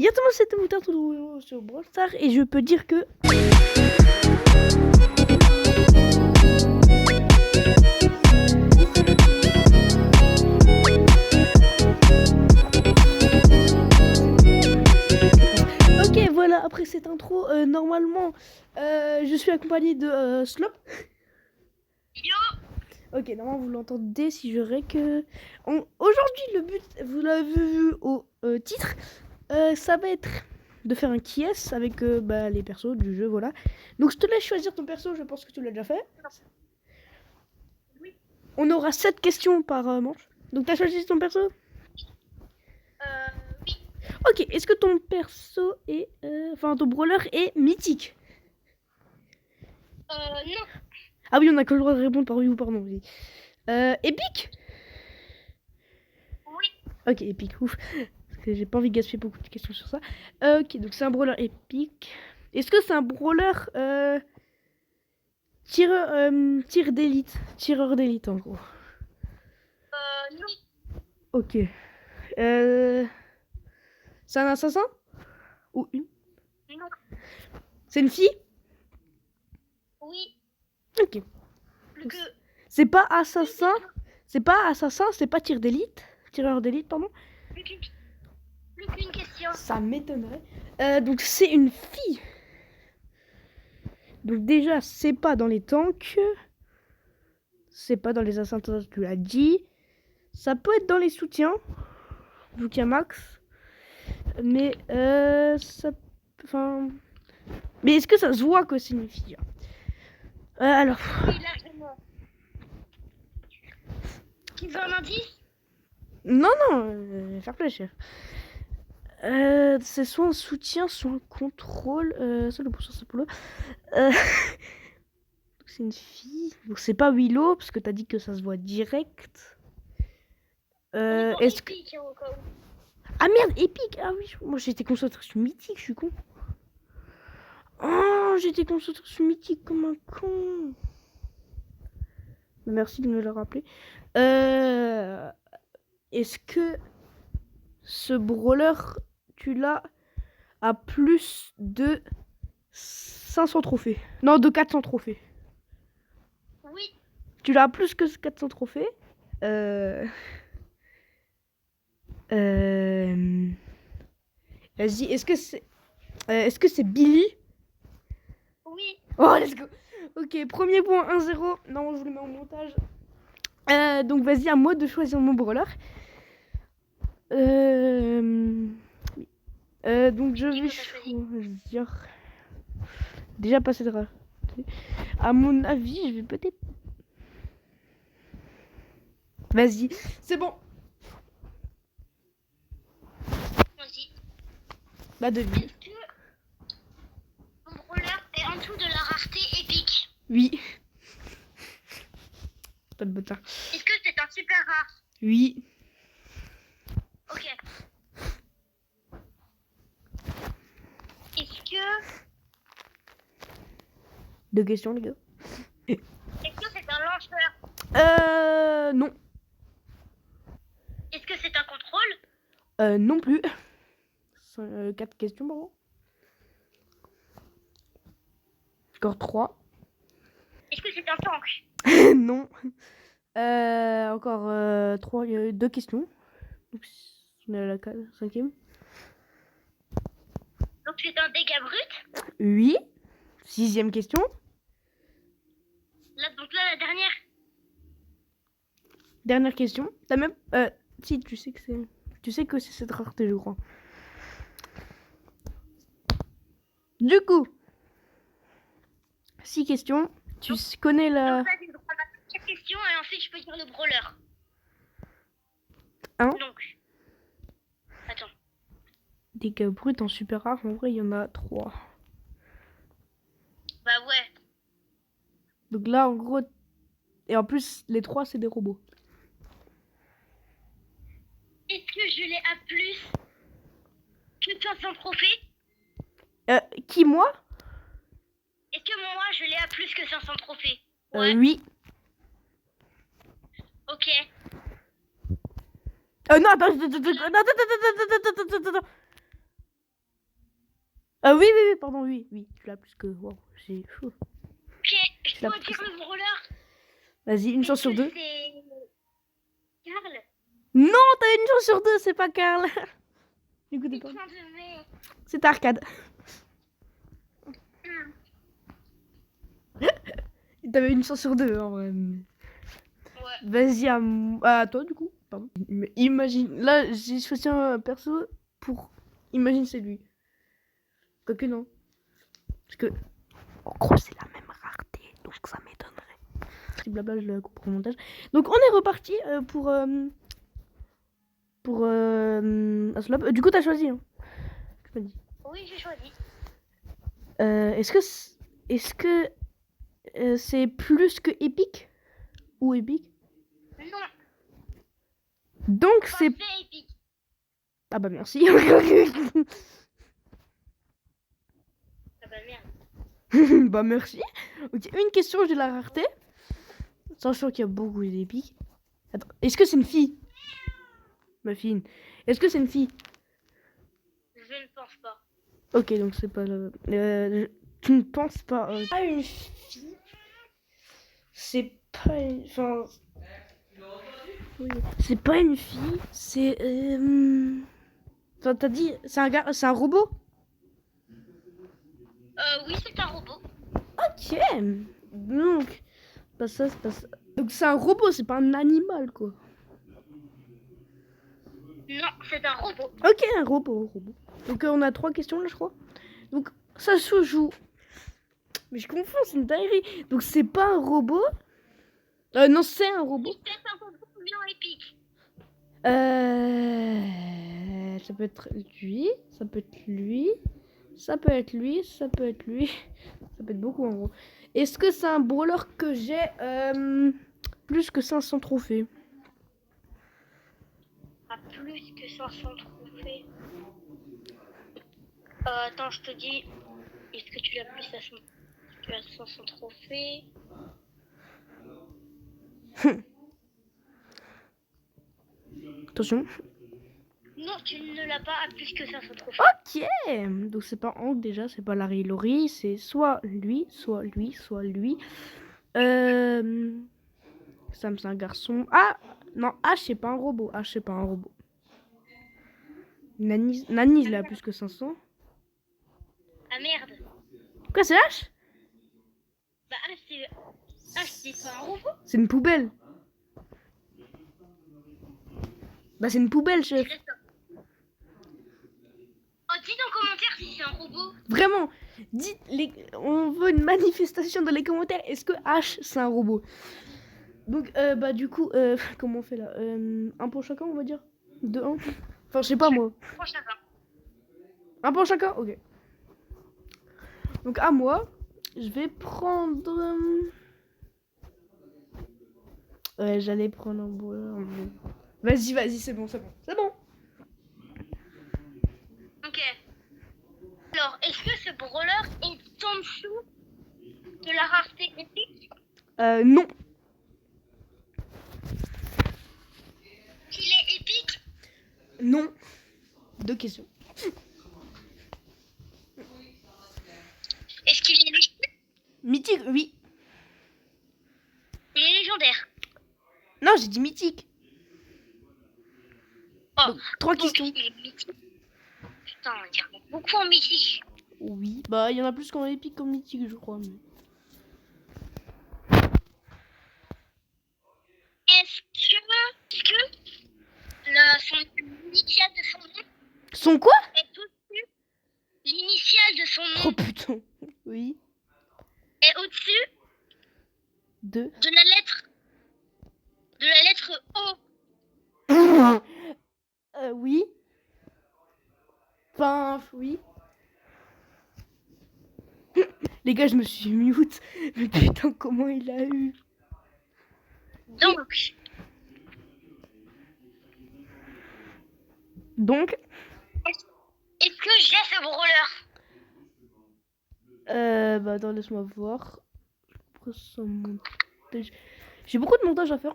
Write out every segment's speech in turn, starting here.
Yo tout le monde, c'était Moutard tout sur Brawl Stars et je peux dire que... Ok, voilà, après cette intro, normalement, je suis accompagné de Slop. Yo. Ok, normalement vous l'entendez si je rec... Aujourd'hui, le but, vous l'avez vu au titre, ça va être de faire un qui est avec les persos du jeu, voilà. Donc je te laisse choisir ton perso, je pense que tu l'as déjà fait. Oui. On aura 7 questions par manche. Donc t'as choisi ton perso? Oui. Ok, est-ce que ton perso est... Enfin, ton brawler est mythique? Non. Ah oui, on a que le droit de répondre par oui ou par non. Oui. Épique? Oui. Ok, épique, ouf. Parce que j'ai pas envie de gaspiller beaucoup de questions sur ça. Ok, donc c'est un brawler épique. Est-ce que c'est un brawler tir d'élite? Tireur d'élite, en gros. Non. Ok. C'est un assassin? Ou une? Non. C'est une fille? Oui. Ok. Plus que... C'est pas assassin? C'est pas assassin, c'est pas tir d'élite? Tireur d'élite, pardon? Plus qu'une question. Ça m'étonnerait. Donc c'est une fille. Donc déjà, c'est pas dans les tanks. C'est pas dans les assassins, tu l'as dit. Ça peut être dans les soutiens. Vu qu'il y a Max. Mais ça... Enfin... Mais est-ce que ça se voit que c'est une fille? Alors... Oui, largement. Tu veux un indice? Non, faire plaisir. C'est soit un soutien, soit un contrôle. Ça, le pourcent, c'est pour le. C'est une fille. Donc, c'est pas Willow, parce que t'as dit que ça se voit direct. Est-ce que. Épique, hein, encore. Ah merde, épique! Ah oui, moi j'étais concentré sur mythique, je suis con. Oh, j'étais concentré sur mythique comme un con. Merci de me le rappeler. Est-ce que ce brawler, tu l'as à plus de 500 trophées? Non, de 400 trophées. Oui. Tu l'as à plus que 400 trophées. Vas-y, est-ce que c'est Billy? Oui. Oh, let's go. Ok, premier point, 1-0. Non, je vous le mets en montage. Donc, vas-y, à moi de choisir mon brawler. Donc, je vais choisir... Déjà passé de rareté. À mon avis, je vais peut-être... Vas-y, c'est bon. Vas-y. Bah, devine. Est-ce que mon brawler est en dessous de la rareté épique? Oui. Pas de bâtard. Est-ce que c'est un super rare? Oui. Ok. Est-ce que... Deux questions, les gars. Est-ce que c'est un lanceur? Non. Est-ce que c'est un contrôle? Non plus. 4 questions, pardon. Encore 3. Est-ce que c'est un tank? Non. Encore 3, 2 questions. Donc, on est à la 5e. Donc c'est un dégât brut? Oui. 6e question. Là, donc là, la dernière. Dernière question. T'as même... si, tu sais que c'est... Tu sais que c'est cette rareté, je crois. Du coup, 6 questions. Tu connais la... Donc là, j'ai le droit à ma première question et ensuite je peux dire le brawler. Hein? Donc. Attends. Dégâts bruts en super rare, en vrai, il y en a 3. Bah ouais. Donc là, en gros... Et en plus, les 3, c'est des robots. Est-ce que je l'ai à plus que 500 trophées? Qui, moi? Est-ce que moi, je l'ai à plus que 500 trophées? Ouais. Oui. Ok. Non, attends. Ah oui, oui, oui, pardon, oui, oui. Tu l'as plus que... Wow, j'ai chaud. Ok, je Tu l'as dois plus. dire le brawler. Vas-y, une chance Est-ce sur que deux. c'est Karl? Non, t'as une chance sur deux, c'est pas Karl. Du coup, t'es pas... Putain de merde. C'est Arcade. T'avais une chance sur deux, en vrai. Ouais. Vas-y, à toi, du coup. Pardon. Mais imagine, là, j'ai choisi un perso pour... Imagine, c'est lui. Quoique non. Parce que, en gros, c'est la même rareté, donc ça m'étonnerait. Si blabla, je le coupe au montage. Donc, on est reparti pour... Aslop. Du coup, t'as choisi, hein. Tu m'as dit. Oui, j'ai choisi. Est-ce que c'est plus que épique ou épique? Non, Donc, c'est... parfait épique. Ah bah, merci. Ah bah merde. Bah, merci. Ok, une question, j'ai la rareté. Sachant qu'il y a beaucoup d'épiques. Attends, est-ce que c'est une fille? Ma fille. Est-ce que c'est une fille? Je ne pense pas. Ok, donc c'est pas le... tu ne penses pas... Ah, une fille? C'est pas une... Enfin... Oui. C'est pas une fille, c'est... Enfin, t'as dit... C'est un gars... C'est un robot? Oui, c'est un robot. Ok. Donc... Pas ça, c'est pas ça. Donc c'est un robot, c'est pas un animal, quoi. Non, c'est un robot. Ok, un robot. Donc on a 3 questions, là, je crois. Donc ça se joue... Mais je confonds, c'est une dinguerie. Donc c'est pas un robot. Non, c'est un robot. C'est peut-être un robot bien épique. Ça peut être lui, ça peut être lui, ça peut être lui, ça peut être lui. Ça peut être beaucoup en gros. Est-ce que c'est un brawler que j'ai plus que 500 trophées? À plus que 500 trophées. Attends, je te dis. Est-ce que tu l'as plus à 100? Tu as 500 trophées. Attention. Non, tu ne l'as pas à plus que 500 trophées. Ok. Donc c'est pas Hank déjà, c'est pas Larry Laurie, c'est soit lui, soit lui, soit lui. Sam c'est un garçon. Ah non, H c'est pas un robot. H c'est pas un robot. Nani il a plus que 500. Ah merde. Quoi, c'est H? Bah c'est pas un robot. C'est une poubelle. Bah c'est une poubelle, chef. Oh, dis en commentaire si c'est un robot. Vraiment. Dites on veut une manifestation dans les commentaires. Est-ce que H c'est un robot? Donc bah du coup comment on fait là? Un pour chacun, on va dire. 2-1. Enfin je sais pas moi. Pour chacun. Un pour chacun. Ok. Donc à moi, je vais prendre. Ouais, j'allais prendre un brawler. Vas-y, c'est bon. Ok. Alors, est-ce que ce brawler est en dessous de la rareté épique? Non. Qu'il est épique? Non. 2 questions. Est-ce qu'il est légendaire? Mythique, oui. Il est légendaire. Non, j'ai dit mythique. Oh, Donc, 3 donc questions. il est mythique. Putain, on dirait beaucoup en mythique. Oui. Bah, il y en a plus qu'en épique qu'en mythique, je crois. Mais... Est-ce que son initiale de son nom Son quoi? est au-dessus? L'initiale de son Oh nom putain. Oui. est au-dessus 2. de la lettre O. Oui. Enfin, oui. Les gars, je me suis mute. Mais putain, comment il a eu? Donc Est-ce que j'ai ce brawler? bah attends, laisse-moi voir. J'ai beaucoup de montage à faire.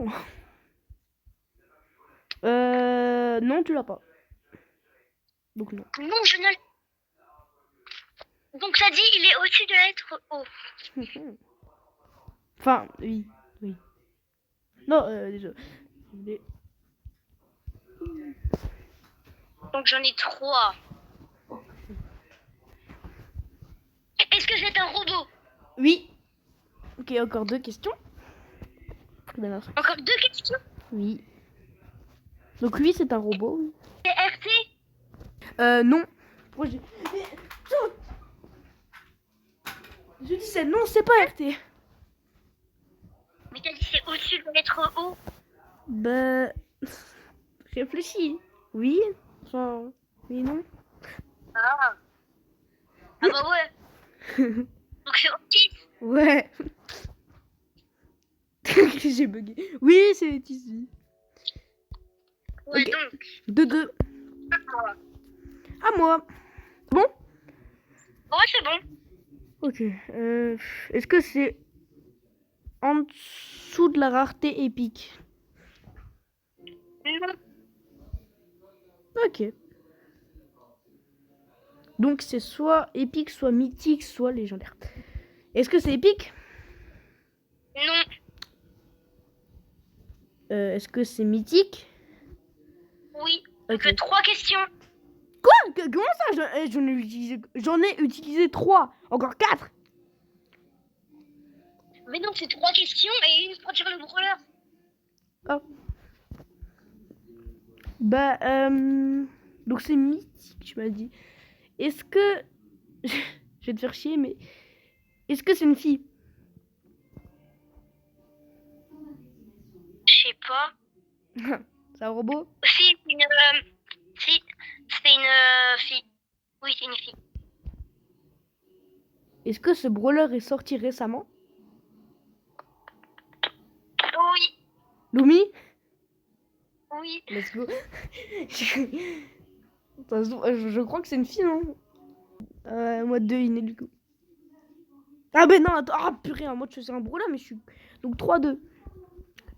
Non, tu l'as pas. Donc non. Non, je ne. Donc ça dit, il est au-dessus de la lettre O. Enfin, oui, oui. Non, désolé. Mais- Donc j'en ai 3. Est-ce que c'est un robot? Oui. Ok, encore 2 questions. Ben, Encore 2 questions. oui. Donc oui, c'est un robot. Oui. C'est RT? Non. Pourquoi j'ai... Mais, je dis c'est non, c'est pas RT. Mais t'as dit c'est au-dessus de la lettre O. Bah... Réfléchis. Oui. Enfin... Oui, non. Ah. Ah bah ouais. Donc c'est OK. Ouais. J'ai bugué. Oui, c'est ici. Ouais, Ok. donc. 2-2. Ah. À moi. Bon. Ouais, c'est bon. Ok. Est-ce que c'est en dessous de la rareté épique? Non. Ok. Donc c'est soit épique, soit mythique, soit légendaire. Est-ce que c'est épique? Non. Est-ce que c'est mythique? Oui. Donc Ok. 3 questions. Comment ça? J'en ai utilisé 3. Encore 4. Mais non, c'est 3 questions et une pour dire le brûleur. Oh. Bah, donc c'est mythique, tu m'as dit. Est-ce que... Je vais te faire chier, mais... Est-ce que c'est une fille? Je sais pas. C'est un robot? Si, si, c'est une fille. Oui, c'est une fille. Est-ce que ce brawler est sorti récemment? Oui, Lumi? oui. Let's go. Je crois que c'est une fille, non? Moi, deviner du coup. Ah ben non, attends. Ah purée, moi je faisais un brawler, mais je suis... Donc 3-2.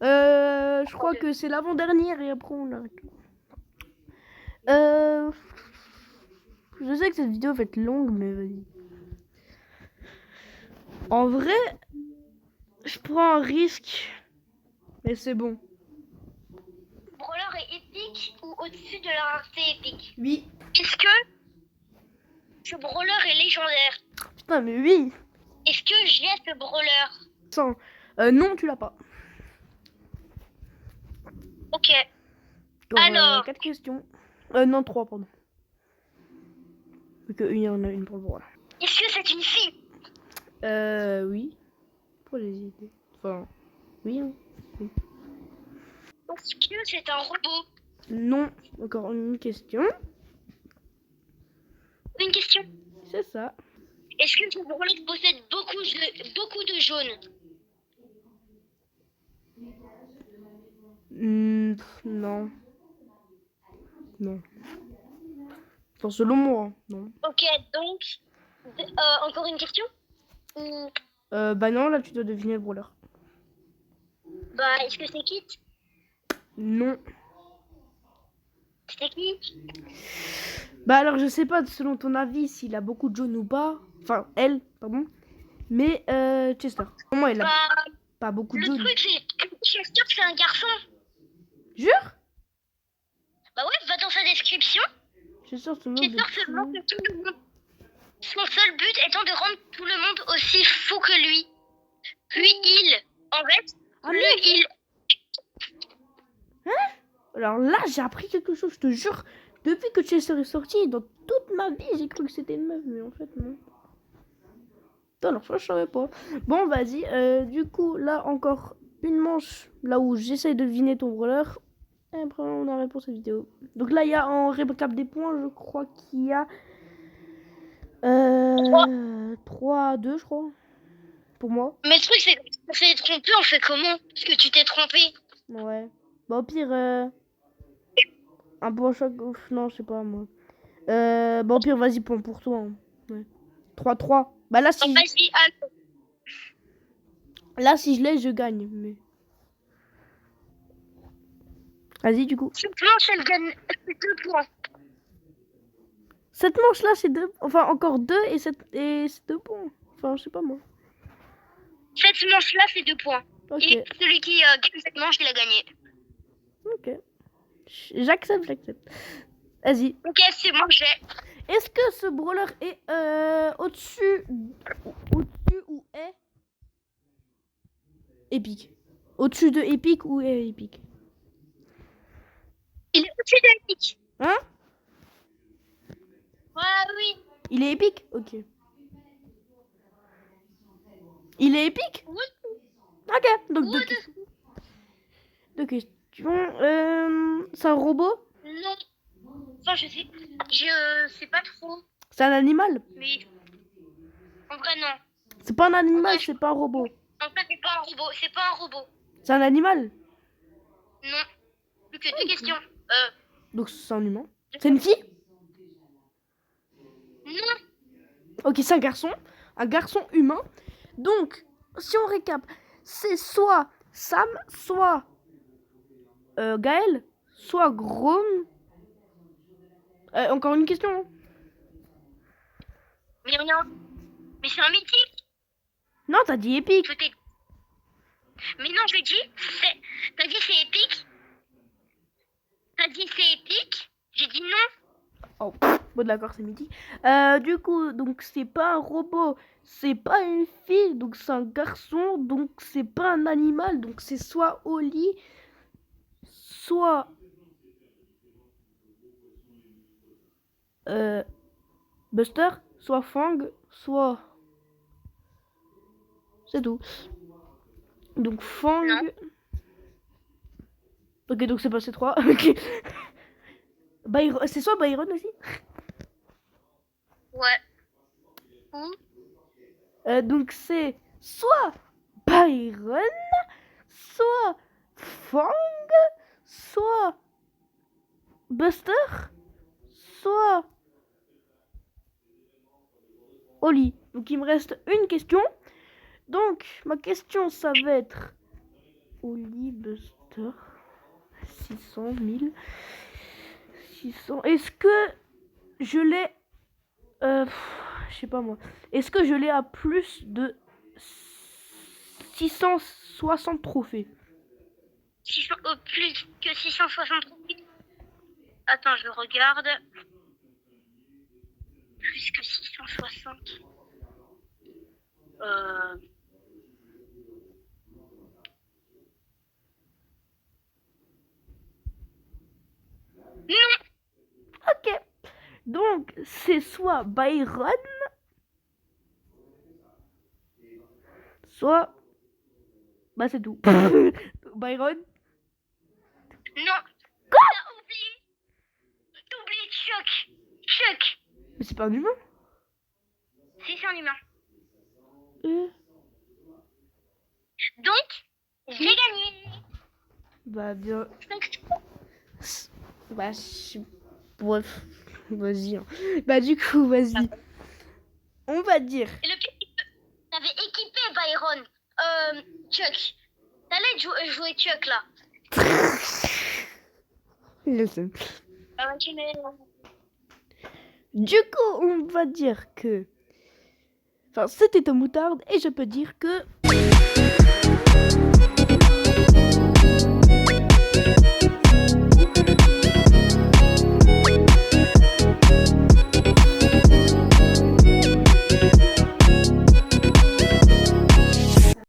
Je crois que c'est l'avant-dernière et après on arrête. Je sais que cette vidéo va être longue, mais vas-y. En vrai, je prends un risque, mais c'est bon. Le brawler est épique ou au-dessus de la rareté épique? Oui. Est-ce que ce brawler est légendaire? Putain, mais oui. Est-ce que j'ai ce brawler? Sans. Non, tu l'as pas. Ok. Encore Alors, 4 questions. Non, 3, pardon. Donc il y en a une pour le brawler. est-ce que c'est une fille? Oui. Pour les idées. Enfin, oui. Hein. Oui. Est-ce que c'est un robot? Non. Encore une question. Une question. C'est ça. Est-ce que ce brawler possède beaucoup de jaune? Non. Non. Enfin, selon moi, non. Ok, donc, encore une question? Ou, Bah non, là tu dois deviner le brawler. bah, est-ce que c'est Kit? Non. C'est qui? Bah alors je sais pas selon ton avis s'il a beaucoup de jaune ou pas. Enfin, elle, pardon. Mais Chester. Pour moi, il a Bah, pas beaucoup de le jaune. truc, c'est que Chester, c'est un garçon. Jure? Bah ouais, va dans sa description. Chester se moque Chester de se tout. moque de tout le monde. Son seul but étant de rendre tout le monde aussi fou que lui. Puis il, en fait, Ah le merde. il. Alors là, j'ai appris quelque chose, je te jure. Depuis que Chester est sorti, dans toute ma vie, j'ai cru que c'était une meuf, mais en fait, non. Putain, alors ça, je savais pas. Bon, vas-y. Du coup, là, encore une manche, là où j'essaye de deviner ton brawler. Et après, on arrête pour cette vidéo. Donc là, il y a en récap des points, je crois qu'il y a 3-2, je crois. Pour moi. Mais le truc, c'est qu'on s'est trompé, on fait comment? Parce que tu t'es trompé. Ouais. Bah, au pire, un point chaque. Ouf, non, je sais pas, moi. Bah, au pire, vas-y, point pour toi. Hein. Ouais. 3-3. Bah, là, si. Vas-y, allez. Là, si je l'ai, je gagne. Mais... Vas-y, du coup. Cette manche, elle gagne 2 points. Cette manche-là, c'est 2. Enfin, encore 2 et c'est 2 points. Enfin, je sais pas moi. Cette manche-là, c'est 2 points. Ok. Et celui qui gagne cette manche, il a gagné. Ok. J'accepte. Vas-y. Ok, c'est moi, j'ai. Est-ce que ce brawler est au-dessus ou est épique? Au-dessus de épique ou est épique? Il est au-dessus de l'épique. Hein? Ouais, oui. Il est épique? Ok. Il est épique? Oui. Ok. Donc Oui, deux questions. C'est un robot? Non. Enfin, je sais pas trop. C'est un animal? Mais en vrai, non. C'est pas un animal, Ouais, c'est pas un robot. En fait, c'est pas un robot. C'est pas un robot. C'est un animal? Non. Plus que 2 questions. Donc c'est un humain. C'est une fille? Non. Ok, c'est un garçon. Un garçon humain. Donc, si on récap, c'est soit Sam, soit Gaël, soit Grom. Encore une question. Hein. Mais rien. Mais c'est un mythique. Non, t'as dit épique. Peut-être. Mais non, je l'ai dit. T'as dit c'est épique. T'as dit c'est épique. J'ai dit non. Oh, bon d'accord, c'est mythique. Du coup, donc c'est pas un robot, c'est pas une fille, donc c'est un garçon, donc c'est pas un animal, donc c'est soit Oli, soit Buster, soit Fang, soit... C'est tout. Donc Fang... Non. Ok, donc c'est pas ces trois. Ok. C'est soit Byron aussi. Ouais. Ou Donc c'est soit Byron, soit Fang, soit Buster, soit Oli. Donc il me reste une question. Donc ma question ça va être Oli, Buster, 600, 1000, 600. Est-ce que je l'ai... je sais pas moi. Est-ce que je l'ai à plus de 660 trophées? plus que 668. Attends, je regarde. Plus que 660. Non. Ok. Donc c'est soit Byron, soit... Bah c'est tout. Byron. Non. Quoi? T'as oublié. T'as oublié Chuck. Chuck. Mais c'est pas un humain. Si, c'est un humain. Euh, Donc, j'ai gagné. Bah bien. 5. Bah bref. Vas-y. Hein. Bah du coup, vas-y. On va dire. Et le pire, t'avais équipé Byron. Chuck. T'allais jouer Chuck là. Je sais. Ah ouais, tu l'es. Du coup, on va dire que... Enfin, c'était un moutarde et je peux dire que...